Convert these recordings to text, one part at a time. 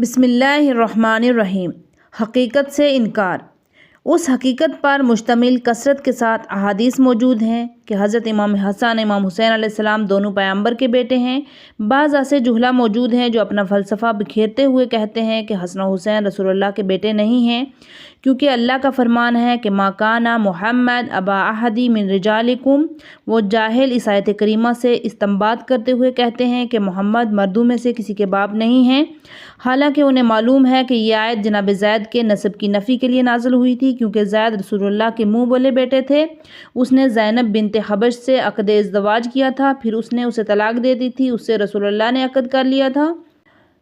بسم اللہ الرحمن الرحیم۔ حقیقت سے انکار۔ اس حقیقت پر مشتمل کثرت کے ساتھ احادیث موجود ہیں کہ حضرت امام حسن امام حسین علیہ السلام دونوں پیغمبر کے بیٹے ہیں۔ بعض ایسے جہلا موجود ہیں جو اپنا فلسفہ بکھیرتے ہوئے کہتے ہیں کہ حسن و حسین رسول اللہ کے بیٹے نہیں ہیں، کیونکہ اللہ کا فرمان ہے کہ ما کان محمد ابا احد من رجالکم۔ وہ جاہل اس آیت کریمہ سے استنباط کرتے ہوئے کہتے ہیں کہ محمد مردوں میں سے کسی کے باپ نہیں ہیں، حالانکہ انہیں معلوم ہے کہ یہ آیت جناب زید کے نسب کی نفی کے لیے نازل ہوئی تھی، کیونکہ زید رسول اللہ کے منہ بولے بیٹے تھے۔ اس نے زینب بنت حبش سے عقد ازدواج کیا تھا، پھر اس نے اسے طلاق دے دی تھی، اس سے رسول اللہ نے عقد کر لیا تھا۔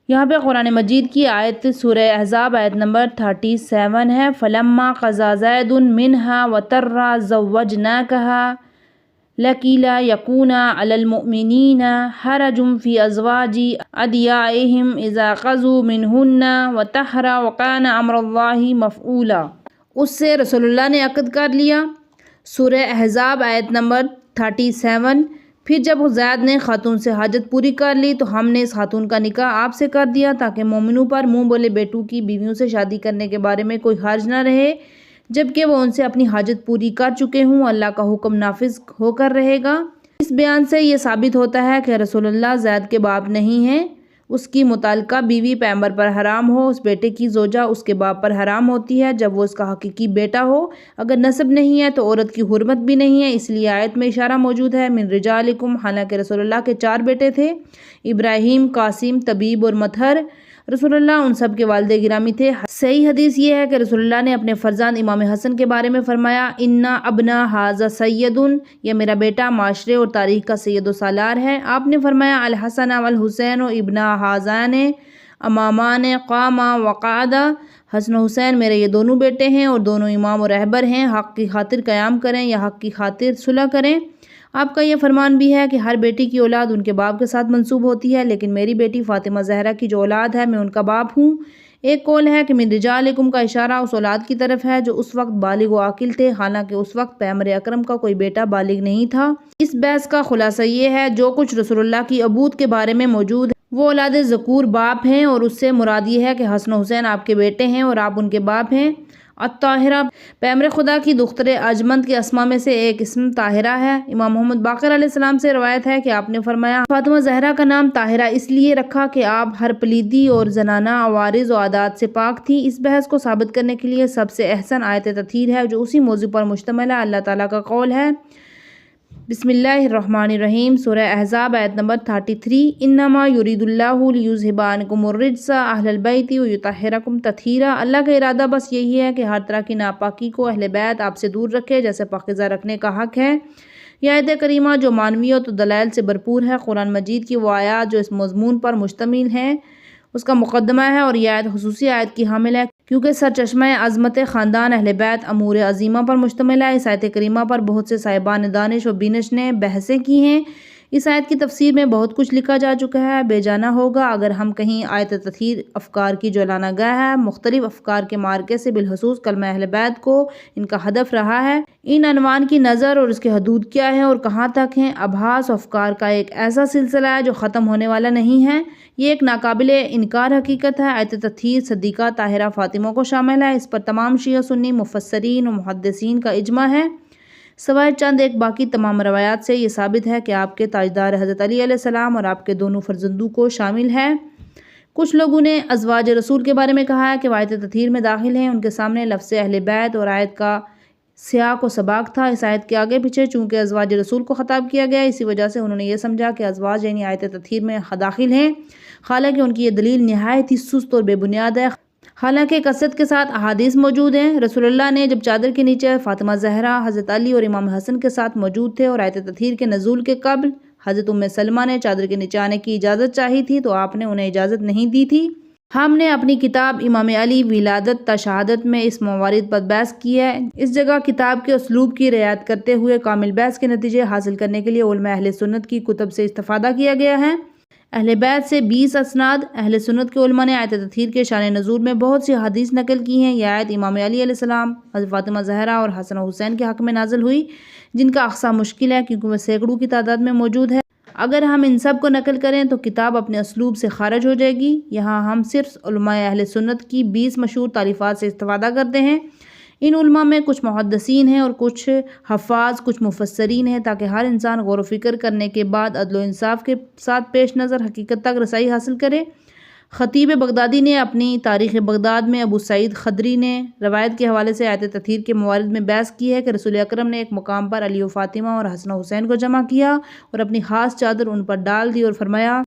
یہاں پہ قرآن مجید کی آیت سورہ احزاب آیت نمبر 37 ہے، فَلَمَّا قَضَىٰ زَيْدٌ مِّنْهَا وَطَرًّا زَوَّجْنَاكَهَا لَكِي لَا يَكُونَ عَلَى الْمُؤْمِنِينَ حَرَجٌ فِي أَزْوَاجِ أَدْعِيَائِهِمْ إِذَا قَضَوْا مِنْهُنَّ وَطَهْرًا وَكَانَ أَمْرُ اللَّهِ مَفْعُولًا۔ اس سے رسول اللہ نے عقد کر لیا۔ سورہ احزاب آیت نمبر 37۔ پھر جب زید نے خاتون سے حاجت پوری کر لی تو ہم نے اس خاتون کا نکاح آپ سے کر دیا تاکہ مومنوں پر منہ بولے بیٹوں کی بیویوں سے شادی کرنے کے بارے میں کوئی حرج نہ رہے، جبکہ وہ ان سے اپنی حاجت پوری کر چکے ہوں۔ اللہ کا حکم نافذ ہو کر رہے گا۔ اس بیان سے یہ ثابت ہوتا ہے کہ رسول اللہ زید کے باپ نہیں ہیں۔ اس کی متعلقہ بیوی پیغمبر پر حرام ہو، اس بیٹے کی زوجہ اس کے باپ پر حرام ہوتی ہے جب وہ اس کا حقیقی بیٹا ہو۔ اگر نسب نہیں ہے تو عورت کی حرمت بھی نہیں ہے، اس لیے آیت میں اشارہ موجود ہے من رجالکم، حالانکہ رسول اللہ کے 4 بیٹے تھے، ابراہیم، قاسم، طبیب اور مطہر۔ رسول اللہ ان سب کے والد گرامی تھے۔ صحیح حدیث یہ ہے کہ رسول اللہ نے اپنے فرزند امام حسن کے بارے میں فرمایا، انا ابنا ھذا سید، یہ میرا بیٹا معاشرے اور تاریخ کا سید و سالار ہے۔ آپ نے فرمایا، الحسن والحسین ابنا ھذان امامان قاما وقعدا، حسن و حسین میرے یہ دونوں بیٹے ہیں اور دونوں امام و رہبر ہیں، حق کی خاطر قیام کریں یا حق کی خاطر صلح کریں۔ آپ کا یہ فرمان بھی ہے کہ ہر بیٹی کی اولاد ان کے باپ کے ساتھ منسوب ہوتی ہے، لیکن میری بیٹی فاطمہ زہرا کی جو اولاد ہے میں ان کا باپ ہوں۔ ایک قول ہے کہ من رجالکم کا اشارہ اس اولاد کی طرف ہے جو اس وقت بالغ و عاقل تھے، حالانکہ اس وقت پیغمبر اکرم کا کوئی بیٹا بالغ نہیں تھا۔ اس بحث کا خلاصہ یہ ہے، جو کچھ رسول اللہ کی ابوت کے بارے میں موجود ہے وہ اولاد ذکور باپ ہیں، اور اس سے مراد یہ ہے کہ حسن و حسین آپ کے بیٹے ہیں اور آپ ان کے باپ ہیں۔ الطاہرہ، پیغمبر خدا کی دختر ارجمند کے اسماء میں سے ایک اسم طاہرہ ہے۔ امام محمد باقر علیہ السلام سے روایت ہے کہ آپ نے فرمایا، فاطمہ زہرا کا نام طاہرہ اس لیے رکھا کہ آپ ہر پلیدی اور زنانہ عوارض و عادات سے پاک تھی۔ اس بحث کو ثابت کرنے کے لیے سب سے احسن آیت تطہیر ہے جو اسی موضوع پر مشتمل ہے۔ اللہ تعالیٰ کا قول ہے، بسم اللہ الرحمن الرحیم، سورہ احزاب آیت نمبر 33، انما یرید اللہ لیذھب عنکم الرجس اہل البیت ویطہرکم تطہیرا۔ اللہ کا ارادہ بس یہی ہے کہ ہر طرح کی ناپاکی کو اہل بیت آپ سے دور رکھے جیسے پاکیزہ رکھنے کا حق ہے۔ یہ آیت کریمہ جو معنویت و دلائل سے بھرپور ہے، قرآن مجید کی وہ آیات جو اس مضمون پر مشتمل ہیں اس کا مقدمہ ہے، اور یہ آیت خصوصی آیت کی حامل ہے کیونکہ سرچشمہ عظمت خاندان اہل بیت امور عظیمہ پر مشتمل ہے۔ اس آیت کریمہ پر بہت سے صاحبان دانش و بینش نے بحثیں کی ہیں۔ اس آیت کی تفسیر میں بہت کچھ لکھا جا چکا ہے، بے جانا ہوگا اگر ہم کہیں آیت تطہیر افکار کی جو اعلانہ گاہ ہے، مختلف افکار کے مارکے سے بالخصوص کلمہ اہل بیت کو ان کا ہدف رہا ہے۔ ان عنوان کی نظر اور اس کے حدود کیا ہیں اور کہاں تک ہیں، ابحاث و افکار کا ایک ایسا سلسلہ ہے جو ختم ہونے والا نہیں ہے۔ یہ ایک ناقابل انکار حقیقت ہے۔ آیت تطہیر صدیقہ طاہرہ فاطمہ کو شامل ہے، اس پر تمام شیعہ سنی مفسرین و محدثین کا اجماع ہے، سوائے چند ایک۔ باقی تمام روایات سے یہ ثابت ہے کہ آپ کے تاجدار حضرت علی علیہ السلام اور آپ کے دونوں فرزندوں کو شامل ہے۔ کچھ لوگوں نے ازواج رسول کے بارے میں کہا ہے کہ وہ آیت تطہیر میں داخل ہیں، ان کے سامنے لفظ اہل بیت اور آیت کا سیاق و سباق تھا۔ اس آیت کے آگے پیچھے چونکہ ازواج رسول کو خطاب کیا گیا، اسی وجہ سے انہوں نے یہ سمجھا کہ ازواج یعنی آیت تطہیر میں داخل ہیں، حالانکہ ان کی یہ دلیل نہایت ہی سست اور بے بنیاد ہے۔ حالانکہ کثرت کے ساتھ احادیث موجود ہیں۔ رسول اللہ نے جب چادر کے نیچے فاطمہ زہرا، حضرت علی اور امام حسن کے ساتھ موجود تھے اور آیت تطہیر کے نزول کے قبل حضرت ام سلمہ نے چادر کے نیچے آنے کی اجازت چاہی تھی تو آپ نے انہیں اجازت نہیں دی تھی۔ ہم نے اپنی کتاب امام علی ولادت تا شہادت میں اس موارد پر بحث کی ہے۔ اس جگہ کتاب کے اسلوب کی رعایت کرتے ہوئے کامل بحث کے نتیجے حاصل کرنے کے لیے علماء اہل سنت کی کتب سے استفادہ کیا گیا ہے۔ اہل بیت سے 20 اسناد۔ اہل سنت کے علماء نے آیت تطہیر کے شان نزول میں بہت سی حدیث نقل کی ہیں۔ یہ آیت امام علی علیہ السلام، حضرت فاطمہ زہرا اور حسن و حسین کے حق میں نازل ہوئی، جن کا اقصا مشکل ہے کیونکہ وہ سینکڑوں کی تعداد میں موجود ہے۔ اگر ہم ان سب کو نقل کریں تو کتاب اپنے اسلوب سے خارج ہو جائے گی۔ یہاں ہم صرف علماء اہل سنت کی 20 مشہور تالیفات سے استفادہ کرتے ہیں۔ ان علماء میں کچھ محدثین ہیں اور کچھ حفاظ، کچھ مفسرین ہیں، تاکہ ہر انسان غور و فکر کرنے کے بعد عدل و انصاف کے ساتھ پیش نظر حقیقت تک رسائی حاصل کرے۔ خطیب بغدادی نے اپنی تاریخ بغداد میں ابو سعید خدری نے روایت کے حوالے سے آیت تطہیر کے موارد میں بحث کی ہے کہ رسول اکرم نے ایک مقام پر علی و فاطمہ اور حسن و حسین کو جمع کیا اور اپنی خاص چادر ان پر ڈال دی اور فرمایا: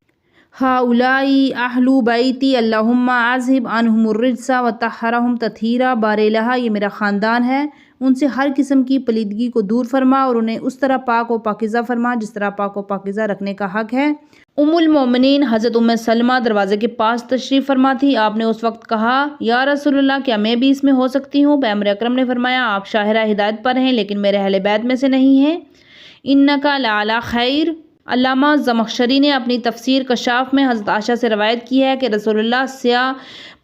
ہؤلائی اہل بیتی اللہم اذہب عنہم الرجس وطہرہم تطہیرا۔ بار الہ، یہ میرا خاندان ہے، ان سے ہر قسم کی پلیدگی کو دور فرما اور انہیں اس طرح پاک و پاکیزہ فرما جس طرح پاک و پاکیزہ رکھنے کا حق ہے۔ ام المومنین حضرت ام سلمہ دروازے کے پاس تشریف فرما تھی۔ آپ نے اس وقت کہا: یا رسول اللہ، کیا میں بھی اس میں ہو سکتی ہوں؟ پیغمبر اکرم نے فرمایا: آپ شاہراہ ہدایت پر ہیں لیکن میرے اہل بیت میں سے نہیں ہیں۔ انک لعلی خیر۔ علامہ زمخشری نے اپنی تفسیر کشاف میں حضرت عائشہ سے روایت کی ہے کہ رسول اللہ سیاہ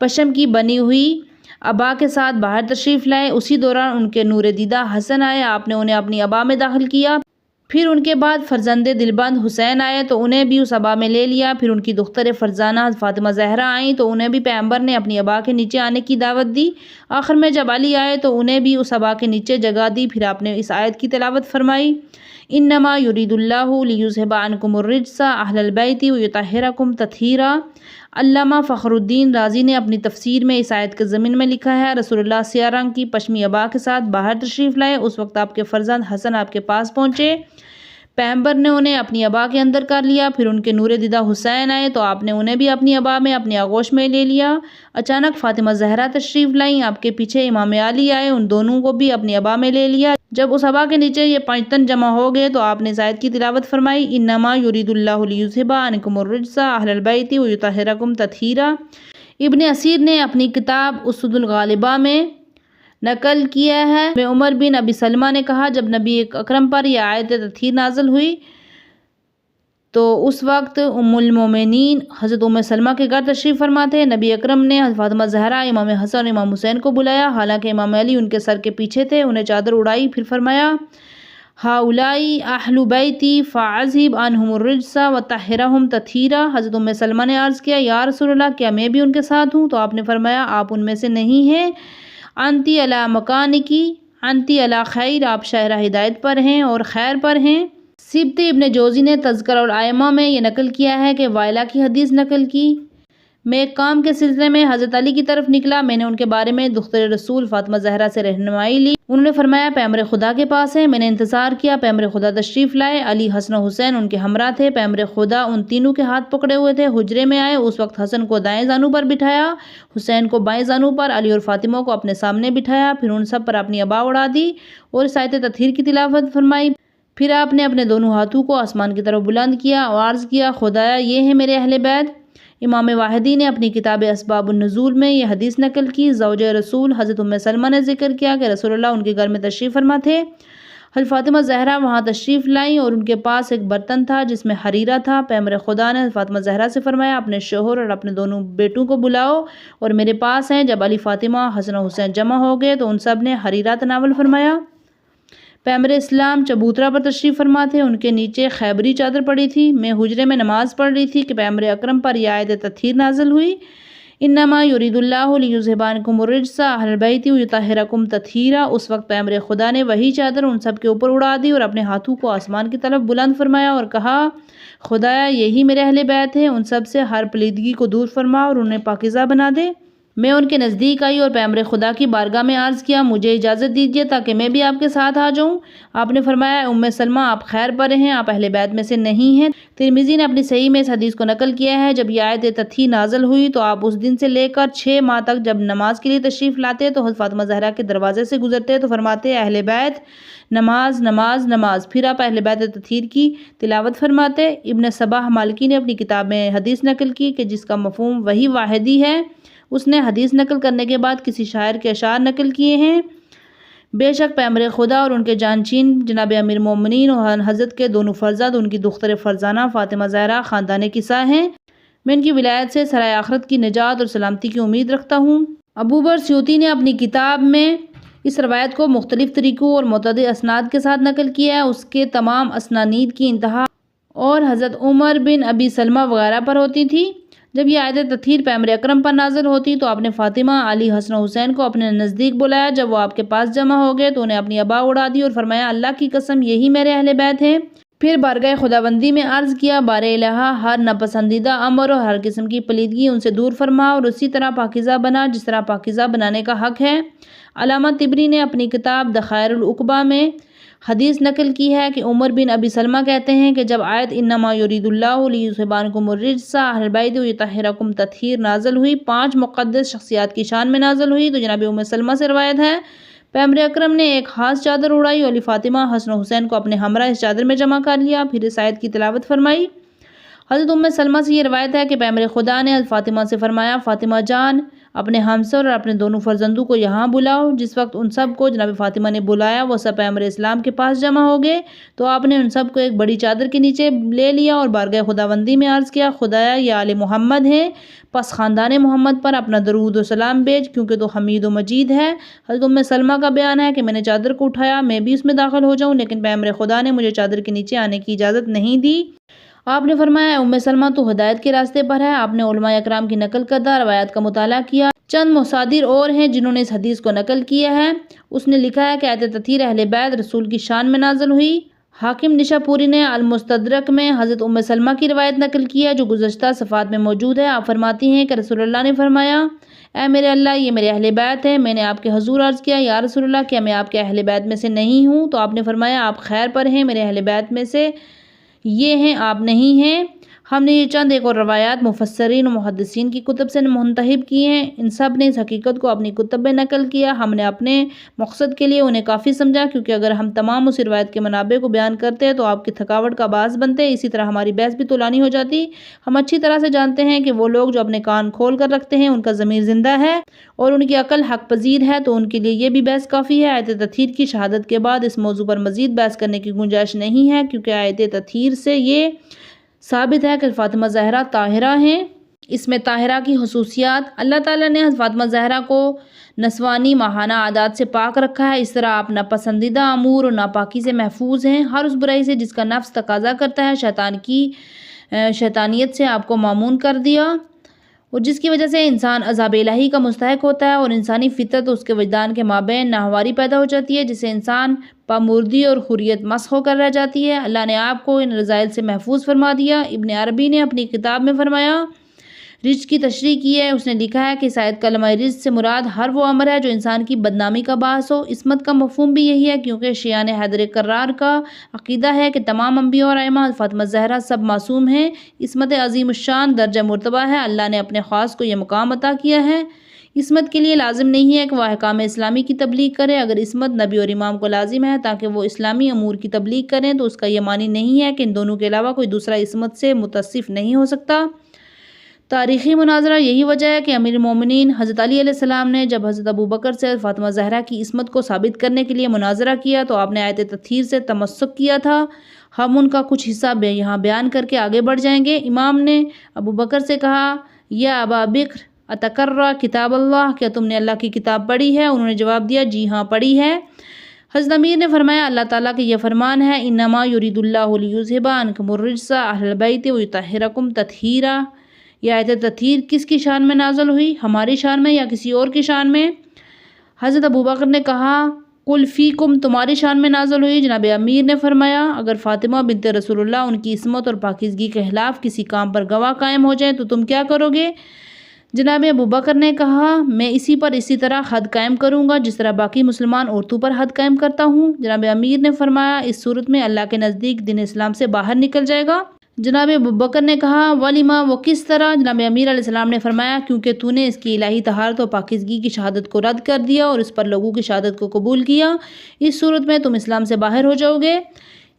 پشم کی بنی ہوئی عبا کے ساتھ باہر تشریف لائے۔ اسی دوران ان کے نور دیدہ حسن آئے، آپ نے انہیں اپنی عبا میں داخل کیا۔ پھر ان کے بعد فرزند دلبند حسین آئے تو انہیں بھی اس عبا میں لے لیا۔ پھر ان کی دختر فرزانہ فاطمہ زہرا آئیں تو انہیں بھی پیغمبر نے اپنی عبا کے نیچے آنے کی دعوت دی۔ آخر میں جب علی آئے تو انہیں بھی اس عبا کے نیچے جگہ دی۔ پھر آپ نے اس آیت کی تلاوت فرمائی: انما یرید اللہ لیذھب عنکم الرجس اہل البیت ویطہرکم تطہیرا۔ علامہ فخر الدین رازی نے اپنی تفسیر میں اس آیت کے ضمن میں لکھا ہے: رسول اللہ سیاہ رنگ کی پشمی عبا کے ساتھ باہر تشریف لائے۔ اس وقت آپ کے فرزند حسن آپ کے پاس پہنچے، پیغمبر نے انہیں اپنی عبا کے اندر کر لیا۔ پھر ان کے نور دیدہ حسین آئے تو آپ نے انہیں بھی اپنی عبا میں اپنی آغوش میں لے لیا۔ اچانک فاطمہ زہرا تشریف لائیں، آپ کے پیچھے امام علی آئے، ان دونوں کو بھی اپنی عبا میں لے لیا۔ جب اس عبا کے نیچے یہ 5 تن جمع ہو گئے تو آپ نے اس آیت کی تلاوت فرمائی: انما یرید اللہ لیذھب عنکم الرجس اہل البیت ویطہرکم تطہیرا۔ ابن اسیر نے اپنی کتاب اسد الغالبہ میں نقل کیا ہے کہ عمر بن ابی سلمہ نے کہا: جب نبی اکرم پر یہ آیت تطہیر نازل ہوئی تو اس وقت ام المومنین حضرت ام سلمہ کے گھر تشریف فرما تھے۔ نبی اکرم نے حضرت فاطمہ زہرا، امام حسن اور امام حسین کو بلایا، حالانکہ امام علی ان کے سر کے پیچھے تھے۔ انہیں چادر اڑائی، پھر فرمایا: ہؤلائی اہل بیتی فاذھب عنہم الرجس وطہرہم تطہیرا۔ حضرت ام سلمہ نے عرض کیا: یا رسول اللہ، کیا میں بھی ان کے ساتھ ہوں؟ تو آپ نے فرمایا: آپ ان میں سے نہیں ہیں۔ انتی علی مکانکی انتی علی خیر۔ آپ شاہراہ ہدایت پر ہیں اور خیر پر ہیں۔ سبط ابن جوزی نے تذکرہ الائمہ میں یہ نقل کیا ہے کہ وائلہ کی حدیث نقل کی: میں ایک کام کے سلسلے میں حضرت علی کی طرف نکلا، میں نے ان کے بارے میں دختر رسول فاطمہ زہرا سے رہنمائی لی۔ انہوں نے فرمایا: پیغمبر خدا کے پاس ہے۔ میں نے انتظار کیا، پیغمبر خدا تشریف لائے، علی، حسن و حسین ان کے ہمراہ تھے۔ پیغمبر خدا ان تینوں کے ہاتھ پکڑے ہوئے تھے، حجرے میں آئے، اس وقت حسن کو دائیں زانو پر بٹھایا، حسین کو بائیں زانو پر، علی اور فاطمہ کو اپنے سامنے بٹھایا، پھر ان سب پر اپنی عبا اڑا دی اور اس آیت تطہیر کی تلاوت فرمائی۔ پھر آپ نے اپنے دونوں ہاتھوں کو آسمان کی طرف بلند کیا اور عرض کیا: خدایا، یہ ہیں میرے اہل بیت۔ امام واحدی نے اپنی کتاب اسباب النزول میں یہ حدیث نقل کی۔ زوج رسول حضرت ام سلمہ نے ذکر کیا کہ رسول اللہ ان کے گھر میں تشریف فرما تھے۔ حضرت فاطمہ زہرا وہاں تشریف لائیں اور ان کے پاس ایک برتن تھا جس میں حریرہ تھا۔ پیغمبر خدا نے فاطمہ زہرا سے فرمایا: اپنے شوہر اور اپنے دونوں بیٹوں کو بلاؤ اور میرے پاس ہیں۔ جب علی، فاطمہ، حسن و حسین جمع ہو گئے تو ان سب نے حریرہ تناول فرمایا۔ پیغمبر اسلام چبوترا پر تشریف فرما تھے، ان کے نیچے خیبری چادر پڑی تھی۔ میں حجرے میں نماز پڑھ رہی تھی کہ پیغمبر اکرم پر یہ آیت تطہیر نازل ہوئی: انما یرید اللہ لیذھب عنکم الرجس اہل البیت ویطہرکم تطہیرا۔ اس وقت پیغمبر خدا نے وہی چادر ان سب کے اوپر اڑا دی اور اپنے ہاتھوں کو آسمان کی طرف بلند فرمایا اور کہا: خدایا، یہی میرے اہل بیت ہیں، ان سب سے ہر پلیدگی کو دور فرما اور انہیں پاکیزہ بنا دے۔ میں ان کے نزدیک آئی اور پیغمبر خدا کی بارگاہ میں عرض کیا: مجھے اجازت دیجیے تاکہ میں بھی آپ کے ساتھ آ جاؤں۔ آپ نے فرمایا: ام سلمہ، آپ خیر پر ہیں، آپ اہل بیت میں سے نہیں ہیں۔ ترمذی نے اپنی صحیح میں اس حدیث کو نقل کیا ہے: جب یہ آیت تطہیر نازل ہوئی تو آپ اس دن سے لے کر 6 ماہ تک جب نماز کے لیے تشریف لاتے تو حضرت فاطمہ زہرا کے دروازے سے گزرتے تو فرماتے: اہل بیت، نماز، نماز، نماز۔ پھر آپ اہل بیت تطہیر کی تلاوت فرماتے۔ ابن صباح مالکی نے اپنی کتاب میں حدیث نقل کی کہ جس کا مفہوم وہی واحدی ہے، اس نے حدیث نقل کرنے کے بعد کسی شاعر کے اشعار نقل کیے ہیں: بے شک پیغمبر خدا اور ان کے جانشین جناب امیر المومنین اور حضرت کے دونوں فرزند ان کی دختر فرزانہ فاطمہ زہرا خاندان کسا ہیں۔ میں ان کی ولایت سے سرائے آخرت کی نجات اور سلامتی کی امید رکھتا ہوں۔ ابوبکر سیوطی نے اپنی کتاب میں اس روایت کو مختلف طریقوں اور متعدد اسناد کے ساتھ نقل کیا ہے۔ اس کے تمام اسانید کی انتہا اور حضرت عمر بن ابی سلمہ وغیرہ پر ہوتی تھی۔ جب یہ آیت تطہیر پیغمبر اکرم پر نازل ہوتی تو آپ نے فاطمہ، علی، حسن و حسین کو اپنے نزدیک بلایا۔ جب وہ آپ کے پاس جمع ہو گئے تو انہیں اپنی ابا اڑا دی اور فرمایا اللہ کی قسم یہی میرے اہل بیت ہیں۔ پھر بارگاہ خداوندی میں عرض کیا بار الہ، ہر ناپسندیدہ امر اور ہر قسم کی پلیدگی ان سے دور فرما اور اسی طرح پاکیزہ بنا جس طرح پاکیزہ بنانے کا حق ہے۔ علامہ طبری نے اپنی کتاب دخائر العقبہ میں حدیث نقل کی ہے کہ عمر بن ابی سلمہ کہتے ہیں کہ جب آیت انما یرید اللہ لیذھب عنکم الرجس اہل البیت ویطہرکم تطہیر نازل ہوئی، 5 مقدس شخصیات کی شان میں نازل ہوئی، تو جناب ام سلمہ سے روایت ہے پیغمبر اکرم نے ایک خاص چادر اڑائی اور فاطمہ، حسن و حسین کو اپنے ہمراہ اس چادر میں جمع کر لیا، پھر اس آیت کی تلاوت فرمائی۔ حضرت ام سلمہ سے یہ روایت ہے کہ پیغمبر خدا نے حضرت فاطمہ سے فرمایا فاطمہ جان اپنے ہمسر اور اپنے دونوں فرزندوں کو یہاں بلاؤ۔ جس وقت ان سب کو جناب فاطمہ نے بلایا وہ سب پیغمبر اسلام کے پاس جمع ہو گئے تو آپ نے ان سب کو ایک بڑی چادر کے نیچے لے لیا اور بارگاہ خداوندی میں عرض کیا خدایا یہ آل محمد ہیں، پس خاندان محمد پر اپنا درود و سلام بھیج کیونکہ تو حمید و مجید ہے۔ حضرت ام سلمہ کا بیان ہے کہ میں نے چادر کو اٹھایا میں بھی اس میں داخل ہو جاؤں لیکن پیغمبر خدا نے مجھے چادر کے نیچے آنے کی اجازت نہیں دی۔ آپ نے فرمایا ام سلمہ تو ہدایت کے راستے پر ہے۔ آپ نے علماء اکرام کی نقل کردہ روایات کا مطالعہ کیا۔ چند مصادر اور ہیں جنہوں نے اس حدیث کو نقل کیا ہے۔ اس نے لکھا ہے کہ آیت تطہیر اہل بیت رسول کی شان میں نازل ہوئی۔ حاکم نشا پوری نے المستدرک میں حضرت ام سلمہ کی روایت نقل کی ہے جو گزشتہ صفحات میں موجود ہے۔ آپ فرماتی ہیں کہ رسول اللہ نے فرمایا اے میرے اللہ یہ میرے اہل بیت ہے۔ میں نے آپ کے حضور عرض کیا یا رسول اللہ کیا میں آپ کے اہل بیت میں سے نہیں ہوں؟ تو آپ نے فرمایا آپ خیر پر ہیں، میرے اہل بیت میں سے یہ ہیں آپ نہیں ہیں۔ ہم نے یہ چند ایک اور روایات مفسرین و محدثین کی کتب سے منتخب کی ہیں، ان سب نے اس حقیقت کو اپنی کتب میں نقل کیا۔ ہم نے اپنے مقصد کے لیے انہیں کافی سمجھا کیونکہ اگر ہم تمام اس روایت کے منابع کو بیان کرتے تو آپ کی تھکاوٹ کا باعث بنتے، اسی طرح ہماری بحث بھی طولانی ہو جاتی۔ ہم اچھی طرح سے جانتے ہیں کہ وہ لوگ جو اپنے کان کھول کر رکھتے ہیں ان کا ضمیر زندہ ہے اور ان کی عقل حق پذیر ہے تو ان کے لیے یہ بھی بحث کافی ہے۔ آیت تطہیر کی شہادت کے بعد اس موضوع پر مزید بحث کرنے کی گنجائش نہیں ہے کیونکہ آیت تطہیر سے یہ ثابت ہے کہ فاطمہ زہرا طاہرہ ہیں۔ اس میں طاہرہ کی خصوصیات اللہ تعالیٰ نے فاطمہ زہرا کو نسوانی ماہانہ عادات سے پاک رکھا ہے، اس طرح آپ ناپسندیدہ امور اور ناپاکی سے محفوظ ہیں، ہر اس برائی سے جس کا نفس تقاضا کرتا ہے شیطان کی شیطانیت سے آپ کو معمون کر دیا اور جس کی وجہ سے انسان عذاب الہی کا مستحق ہوتا ہے اور انسانی فطرت اس کے وجدان کے مابین ناہواری پیدا ہو جاتی ہے جس سے انسان پامردی اور حریت مسخ ہو کر رہ جاتی ہے۔ اللہ نے آپ کو ان رذائل سے محفوظ فرما دیا۔ ابن عربی نے اپنی کتاب میں فرمایا رجس کی تشریح کی ہے، اس نے لکھا ہے کہ شاید کلمہ رجس سے مراد ہر وہ امر ہے جو انسان کی بدنامی کا باعث ہو۔ عصمت کا مفہوم بھی یہی ہے کیونکہ شیعان حیدر کرار کا عقیدہ ہے کہ تمام انبیاء اور ائمہ فاطمہ زہرا سب معصوم ہیں۔ عصمت عظیم الشان درجہ مرتبہ ہے، اللہ نے اپنے خاص کو یہ مقام عطا کیا ہے۔ عصمت کے لیے لازم نہیں ہے کہ وہ احکام اسلامی کی تبلیغ کرے، اگر عصمت نبی اور امام کو لازم ہے تاکہ وہ اسلامی امور کی تبلیغ کریں تو اس کا یہ معنی نہیں ہے کہ ان دونوں کے علاوہ کوئی دوسرا عصمت سے متصف نہیں ہو سکتا۔ تاریخی مناظرہ یہی وجہ ہے کہ امیر المومنین حضرت علی علیہ السلام نے جب حضرت ابوبکر سے فاطمہ زہرا کی عصمت کو ثابت کرنے کے لیے مناظرہ کیا تو آپ نے آیت تطہیر سے تمسک کیا تھا۔ ہم ان کا کچھ حصہ یہاں بیان کر کے آگے بڑھ جائیں گے۔ امام نے ابوبکر سے کہا یا ابا بکر اتقرأ کتاب اللہ، کیا تم نے اللہ کی کتاب پڑھی ہے؟ انہوں نے جواب دیا جی ہاں پڑھی ہے۔ حضرت امیر نے فرمایا اللہ تعالیٰ کا یہ فرمان ہے انما یرید اللہ لیذھب عنکم الرجس اہل البیت ویطہرکم تطہیرا۔ یہ آیت تطہیر کس کی شان میں نازل ہوئی، ہماری شان میں یا کسی اور کی شان میں؟ حضرت ابوبکر نے کہا قل فیکم، تمہاری شان میں نازل ہوئی۔ جناب امیر نے فرمایا اگر فاطمہ بنت رسول اللہ ان کی عصمت اور پاکیزگی کے خلاف کسی کام پر گواہ قائم ہو جائیں تو تم کیا کرو گے؟ جناب ابوبکر نے کہا میں اسی طرح حد قائم کروں گا جس طرح باقی مسلمان عورتوں پر حد قائم کرتا ہوں۔ جناب امیر نے فرمایا اس صورت میں اللہ کے نزدیک دین اسلام سے باہر نکل جائے گا۔ جناب ابوبکر نے کہا ولیما، وہ کس طرح؟ جناب امیر علیہ السلام نے فرمایا کیونکہ تو نے اس کی الہی طہارت و پاکیزگی کی شہادت کو رد کر دیا اور اس پر لوگوں کی شہادت کو قبول کیا، اس صورت میں تم اسلام سے باہر ہو جاؤ گے۔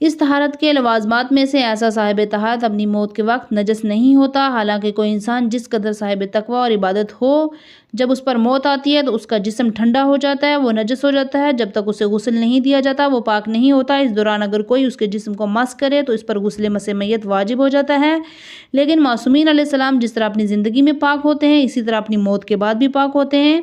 اس طہارت کے لوازمات میں سے ایسا صاحب طہارت اپنی موت کے وقت نجس نہیں ہوتا، حالانکہ کوئی انسان جس قدر صاحب تقویٰ اور عبادت ہو جب اس پر موت آتی ہے تو اس کا جسم ٹھنڈا ہو جاتا ہے، وہ نجس ہو جاتا ہے، جب تک اسے غسل نہیں دیا جاتا وہ پاک نہیں ہوتا۔ اس دوران اگر کوئی اس کے جسم کو مس کرے تو اس پر غسل مس میت واجب ہو جاتا ہے، لیکن معصومین علیہ السلام جس طرح اپنی زندگی میں پاک ہوتے ہیں اسی طرح اپنی موت کے بعد بھی پاک ہوتے ہیں۔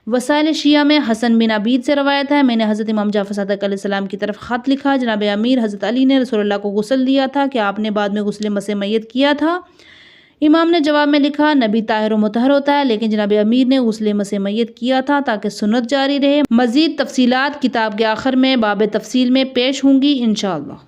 وسائل شیعہ میں حسن بن عبید سے روایت ہے میں نے حضرت امام جعفر صادق علیہ السلام کی طرف خط لکھا، جناب امیر حضرت حضرت علی نے رسول اللہ کو غسل دیا تھا کہ آپ نے بعد میں غسل مسح میت کیا تھا؟ امام نے جواب میں لکھا نبی طاہر و مطہر ہوتا ہے، لیکن جناب امیر نے غسل مسح میت کیا تھا تاکہ سنت جاری رہے۔ مزید تفصیلات کتاب کے آخر میں باب تفصیل میں پیش ہوں گی انشاءاللہ۔